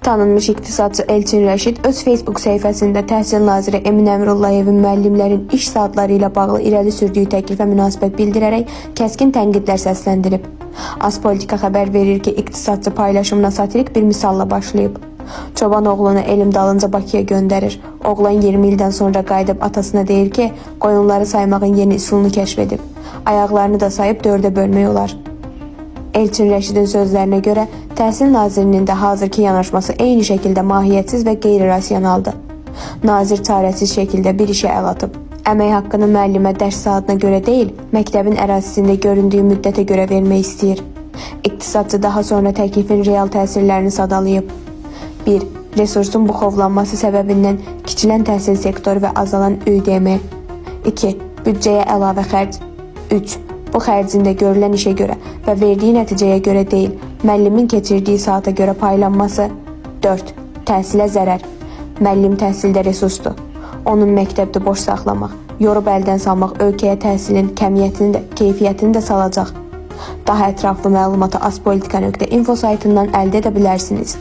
Tanınmış iqtisadçı Elçin Rəşid öz Facebook səhifəsində Təhsil naziri Emin Əmrullayevin müəllimlərin iş saatları ilə bağlı irəli sürdüyü təklifə münasibət bildirərək kəskin tənqidlər səsləndirib. Aspolitika xəbər verir ki, iqtisadçı paylaşımına satirik bir misalla başlayıb. Çoban oğlunu elm dalınca Bakıya göndərir. Oğlan 20 ildən sonra qayıdıb atasına deyir ki, qoyunları saymağın yeni üsulunu kəşf edib. Ayaqlarını da sayıb 4-ə bölmək olar. Elçin Rəşidin sözlərinə görə, Təhsil Nazirinin də hazırki yanaşması eyni şəkildə mahiyyətsiz və qeyri-rasionaldır. Nazir çarəsiz şəkildə bir işə əl atıb. Əmək haqqını müəllimə dərs saatına görə deyil, məktəbin ərazisində göründüyü müddətə görə vermək istəyir. İqtisadçı daha sonra təklifin real təsirlərini sadalayıb. 1. Resursun buxovlanması səbəbindən kiçilən təhsil sektoru və azalan ÜDM. 2. Büdcəyə əlavə xərc. 3. Bu xərcin də görülən işə görə və verdiyi nəticəyə görə deyil, müəllimin keçirdiyi saata görə paylanması. 4. Təhsilə zərər. Müəllim təhsildə resursdur. Onun məktəbdə boş saxlamaq, yorub əldən salmaq ölkəyə təhsilin kəmiyyətini də, keyfiyyətini də salacaq. Daha ətraflı məlumatı aspolitika.info saytından əldə edə bilərsiniz.